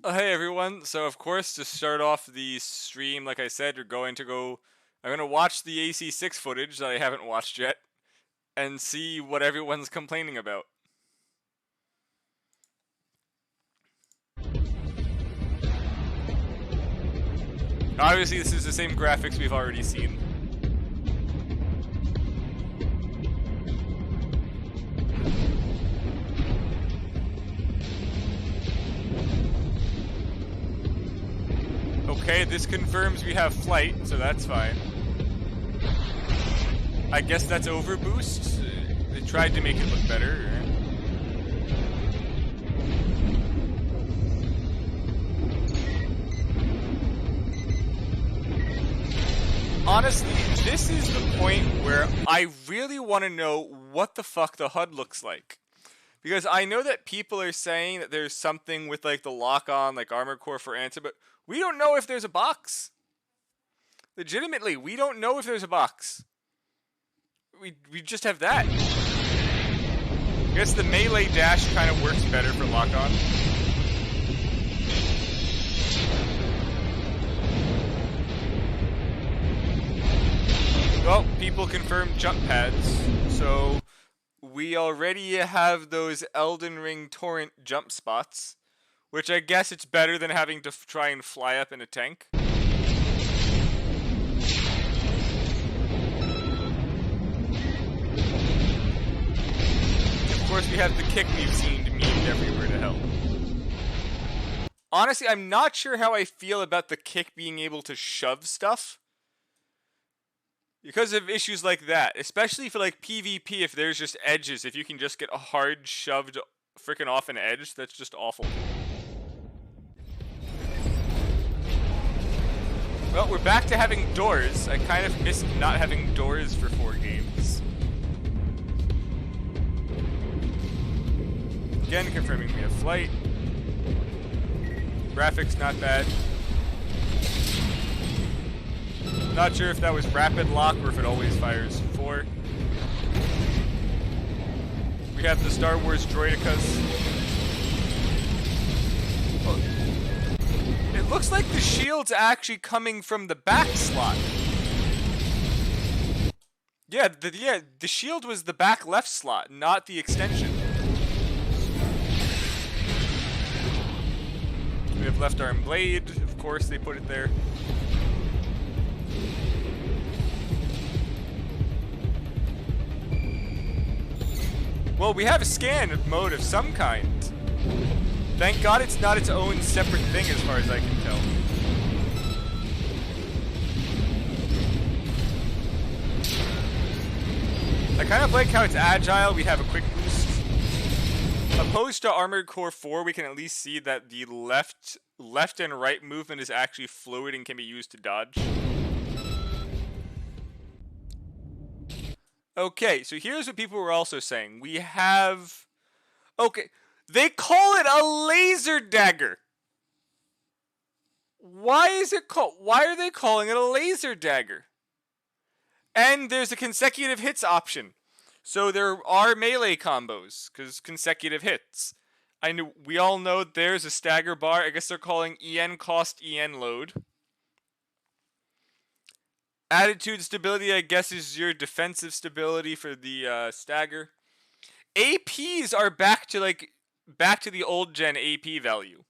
Hey everyone, so of course to start off the stream, like I said, I'm going to watch the AC6 footage that I haven't watched yet, and see what everyone's complaining about. Obviously this is the same graphics we've already seen. Okay, this confirms we have flight, so that's fine. I guess that's overboost. They tried to make it look better. Honestly, this is the point where I really want to know what the fuck the HUD looks like. Because I know that people are saying that there's something with like the lock-on, like Armored Core for Answer, but we don't know if there's a box. Legitimately, we don't know if there's a box. We just have that. I guess the melee dash kind of works better for lock-on. Well, people confirmed jump pads, so we already have those Elden Ring torrent jump spots, which I guess it's better than having to try and fly up in a tank. Of course, we have the kick we've seen memed everywhere to hell. Honestly, I'm not sure how I feel about the kick being able to shove stuff. Because of issues like that, especially for like PvP, if there's just edges, if you can just get a hard shoved freaking off an edge, that's just awful. Well, we're back to having doors. I kind of missed not having doors for 4 games. Again, confirming we have flight. Graphics not bad. Not sure if that was rapid lock or if it always fires 4. We have the Star Wars droidicas. Oh, it looks like the shield's actually coming from the back slot. Yeah, the shield was the back left slot, not the extension. We have left arm blade. Of course, they put it there. Well, we have a scan mode of some kind. Thank God it's not its own separate thing as far as I can tell. I kind of like how it's agile, we have a quick boost. Opposed to Armored Core 4, we can at least see that the left and right movement is actually fluid and can be used to dodge. Okay, so here's what people were also saying. We have... Okay, they call it a laser dagger. Why is it called... Why are they calling it a laser dagger? And there's a consecutive hits option. So there are melee combos, because consecutive hits. We all know there's a stagger bar. I guess they're calling EN cost EN load. Attitude stability, I guess, is your defensive stability for the stagger. APs are back to the old gen AP value.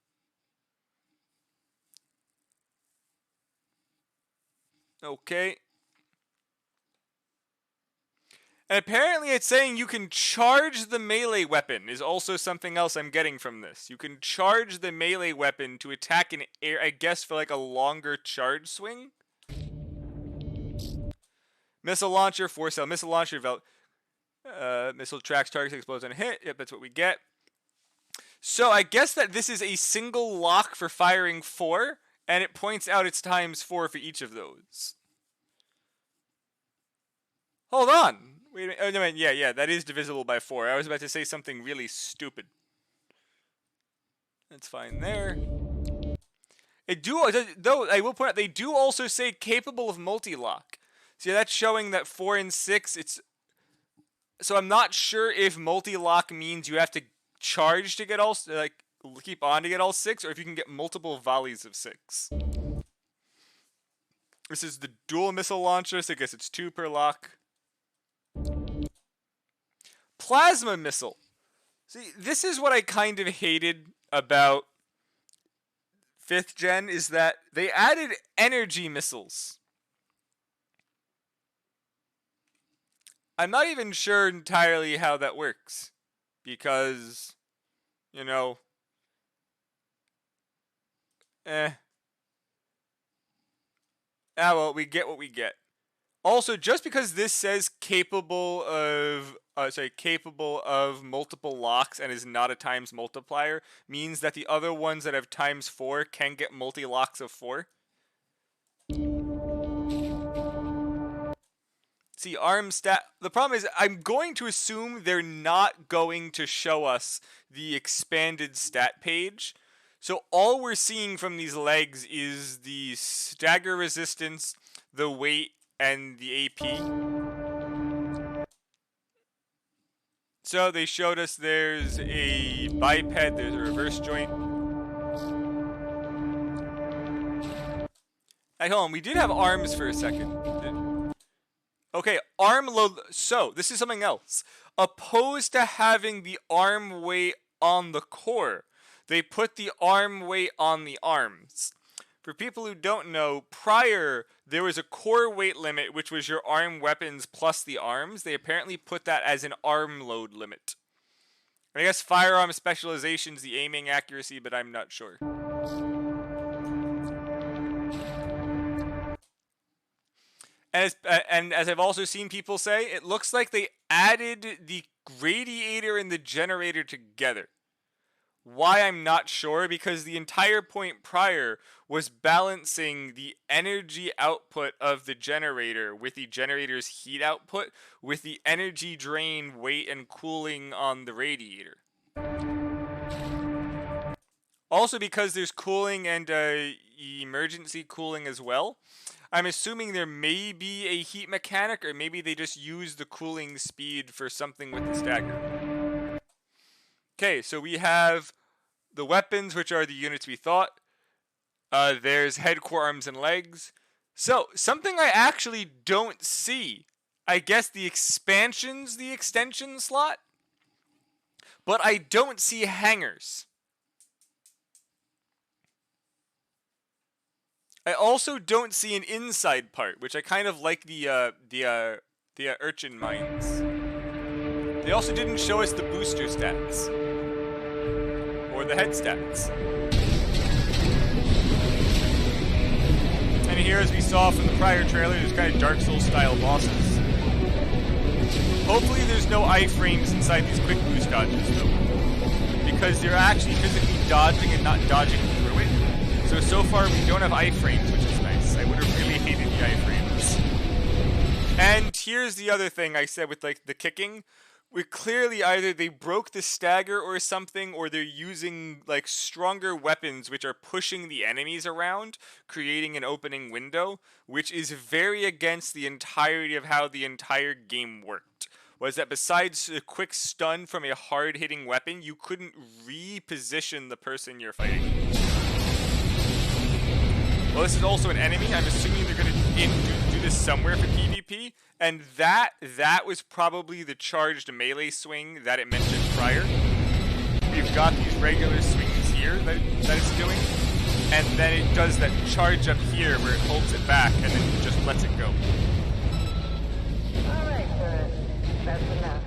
Okay. And apparently it's saying you can charge the melee weapon is also something else I'm getting from this. You can charge the melee weapon to attack in air, I guess, for like a longer charge swing. Missile launcher, 4-cell missile launcher, missile tracks targets, explodes on a hit. Yep, that's what we get. So I guess that this is a single lock for firing 4, and it points out it's times 4 for each of those. Hold on. Wait a minute. Oh, no, yeah, that is divisible by 4. I was about to say something really stupid. That's fine there. Though I will point out, they do also say capable of multi-lock. See, that's showing that 4 and 6, it's... So I'm not sure if multi-lock means you have to charge to get all... Like, keep on to get all 6, or if you can get multiple volleys of 6. This is the dual missile launcher, so I guess it's 2 per lock. Plasma missile. See, this is what I kind of hated about 5th gen, is that they added energy missiles. I'm not even sure entirely how that works, because, you know, well, we get what we get. Also, just because this says capable of multiple locks and is not a times multiplier means that the other ones that have times 4 can get multi-locks of 4. See, arm stat. The problem is, I'm going to assume they're not going to show us the expanded stat page. So all we're seeing from these legs is the stagger resistance, the weight, and the AP. So they showed us there's a biped, there's a reverse joint. Hey, hold on, we did have arms for a second. Okay, arm load. So this is something else. Opposed to having the arm weight on the core, they put the arm weight on the arms. For people who don't know, prior there was a core weight limit, which was your arm weapons plus the arms. They apparently put that as an arm load limit. I guess firearm specialization's the aiming accuracy, but I'm not sure. And as I've also seen people say, it looks like they added the radiator and the generator together. Why, I'm not sure, because the entire point prior was balancing the energy output of the generator with the generator's heat output with the energy drain, weight, and cooling on the radiator. Also, because there's cooling and emergency cooling as well, I'm assuming there may be a heat mechanic, or maybe they just use the cooling speed for something with the stagger. Okay, so we have the weapons, which are the units we thought. There's head, core, arms, and legs. So, something I actually don't see. I guess the expansion's the extension slot, but I don't see hangers. I also don't see an inside part, which I kind of like the urchin mines. They also didn't show us the booster stats. Or the head stats. And here, as we saw from the prior trailer, there's kind of Dark Souls style bosses. Hopefully there's no iframes inside these quick boost dodges, though. Because they're actually physically dodging and not dodging through it. So far we don't have iframes, which is nice. I would have really hated the iframes. And here's the other thing I said with like the kicking. We clearly either they broke the stagger or something, or they're using like stronger weapons which are pushing the enemies around, creating an opening window, which is very against the entirety of how the entire game worked. Was that besides a quick stun from a hard-hitting weapon, you couldn't reposition the person you're fighting. Well, this is also an enemy. I'm assuming they're going to do this somewhere for PvP. And that was probably the charged melee swing that it mentioned prior. We've got these regular swings here that it's doing. And then it does that charge up here where it holds it back and then just lets it go. Alright, sir. That's enough.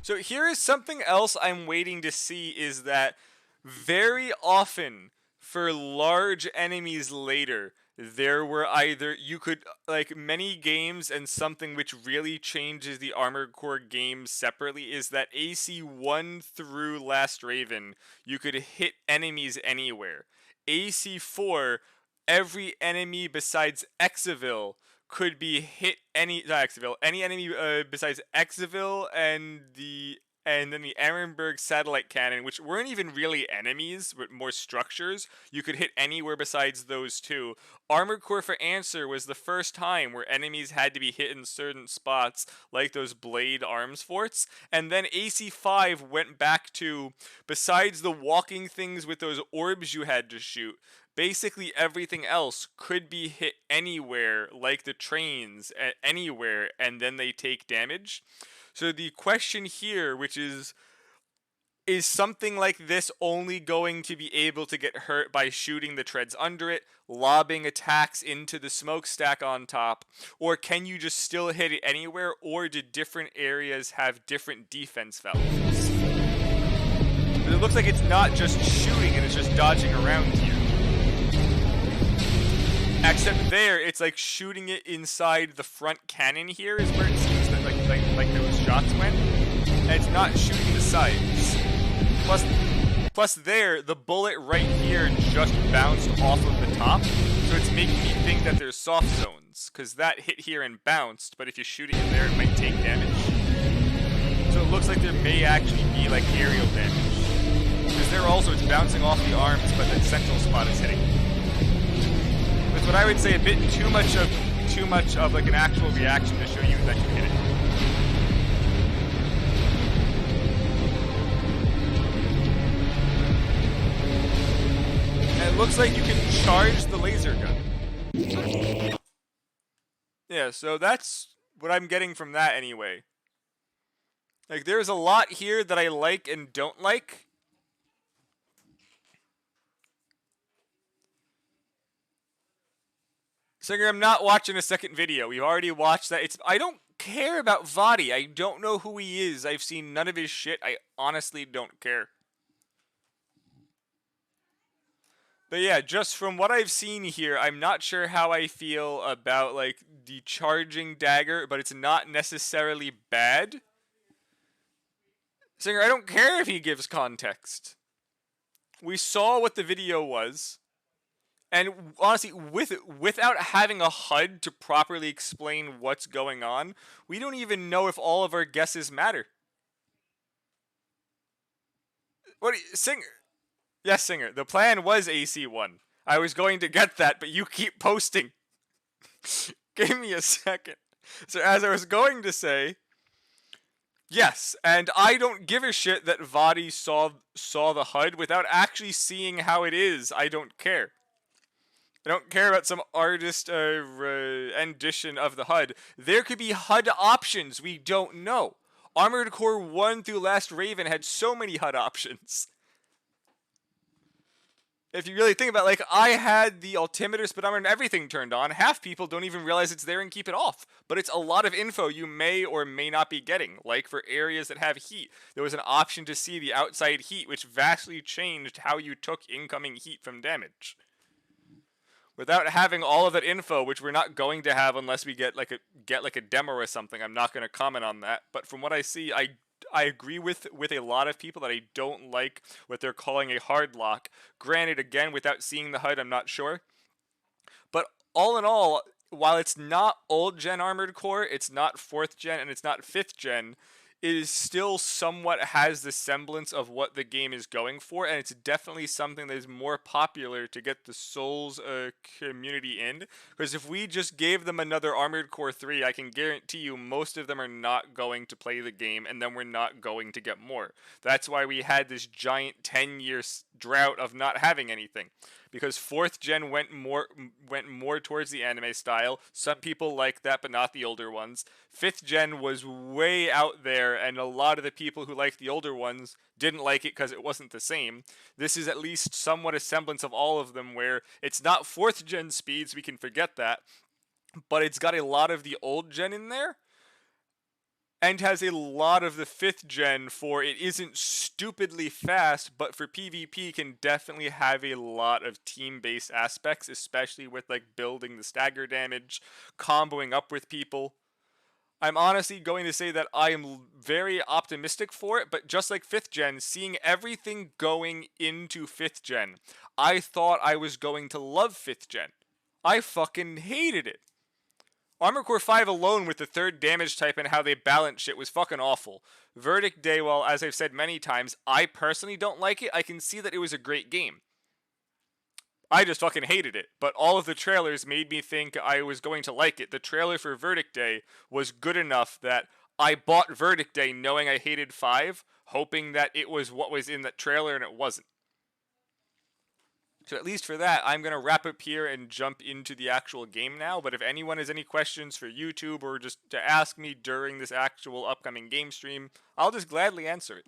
So here is something else I'm waiting to see, is that very often for large enemies later, there were either, you could, like many games, and something which really changes the Armored Core games separately is that AC1 through Last Raven, you could hit enemies anywhere. AC4, every enemy besides Exaville could be hit any enemy besides Exaville and the and then the Ehrenberg satellite cannon, which weren't even really enemies, but more structures. You could hit anywhere besides those two. Armored Core for Answer was the first time where enemies had to be hit in certain spots, like those blade arms forts. And then AC5 went back to, besides the walking things with those orbs you had to shoot, basically everything else could be hit anywhere, like the trains, anywhere, and then they take damage. So the question here, which is something like this only going to be able to get hurt by shooting the treads under it, lobbing attacks into the smokestack on top, or can you just still hit it anywhere, or do different areas have different defense values? But it looks like it's not just shooting and it's just dodging around here. Except there, it's like shooting it inside the front cannon here is where it seems that like those shots went. And it's not shooting the sides. Plus there, the bullet right here just bounced off of the top. So it's making me think that there's soft zones. Because that hit here and bounced, but if you're shooting it there, it might take damage. So it looks like there may actually be like aerial damage. Because there also, it's bouncing off the arms, but that central spot is hitting. With what I would say a bit too much of like an actual reaction to show you that you hit it. And it looks like you can charge the laser gun. Yeah, so that's what I'm getting from that anyway. Like, there's a lot here that I like and don't like. Singer, I'm not watching a second video. We've already watched that. I don't care about Vadi. I don't know who he is. I've seen none of his shit. I honestly don't care. But yeah, just from what I've seen here, I'm not sure how I feel about, like, the charging dagger, but it's not necessarily bad. Singer, I don't care if he gives context. We saw what the video was. And honestly, without having a HUD to properly explain what's going on, we don't even know if all of our guesses matter. Singer? Yes, Singer. The plan was AC1. I was going to get that, but you keep posting. Give me a second. So as I was going to say, yes, and I don't give a shit that Vadi saw the HUD without actually seeing how it is. I don't care. I don't care about some artist rendition of the HUD. There could be HUD options we don't know. Armored Core 1 through Last Raven had so many HUD options. If you really think about it, like, I had the altimeter, speedometer, and everything turned on. Half people don't even realize it's there and keep it off. But it's a lot of info you may or may not be getting. Like for areas that have heat, there was an option to see the outside heat, which vastly changed how you took incoming heat from damage. Without having all of that info, which we're not going to have unless we get like a demo or something, I'm not going to comment on that. But from what I see, I agree with a lot of people that I don't like what they're calling a hard lock. Granted, again, without seeing the HUD, I'm not sure. But all in all, while it's not old gen Armored Core, it's not 4th gen, and it's not 5th gen, it is still somewhat has the semblance of what the game is going for, and it's definitely something that is more popular to get the Souls community in. Because if we just gave them another Armored Core 3, I can guarantee you most of them are not going to play the game, and then we're not going to get more. That's why we had this giant 10-year drought of not having anything. Because 4th gen went more towards the anime style. Some people like that, but not the older ones. 5th gen was way out there, and a lot of the people who liked the older ones didn't like it because it wasn't the same. This is at least somewhat a semblance of all of them, where it's not 4th gen speeds, we can forget that, but it's got a lot of the old gen in there. And has a lot of the 5th gen for it isn't stupidly fast, but for PvP can definitely have a lot of team-based aspects, especially with like building the stagger damage, comboing up with people. I'm honestly going to say that I am very optimistic for it, but just like 5th gen, seeing everything going into 5th gen, I thought I was going to love 5th gen. I fucking hated it. Armor Core 5 alone with the third damage type and how they balance shit was fucking awful. Verdict Day, well, as I've said many times, I personally don't like it. I can see that it was a great game. I just fucking hated it, but all of the trailers made me think I was going to like it. The trailer for Verdict Day was good enough that I bought Verdict Day knowing I hated 5, hoping that it was what was in that trailer, and it wasn't. So at least for that, I'm going to wrap up here and jump into the actual game now. But if anyone has any questions for YouTube or just to ask me during this actual upcoming game stream, I'll just gladly answer it.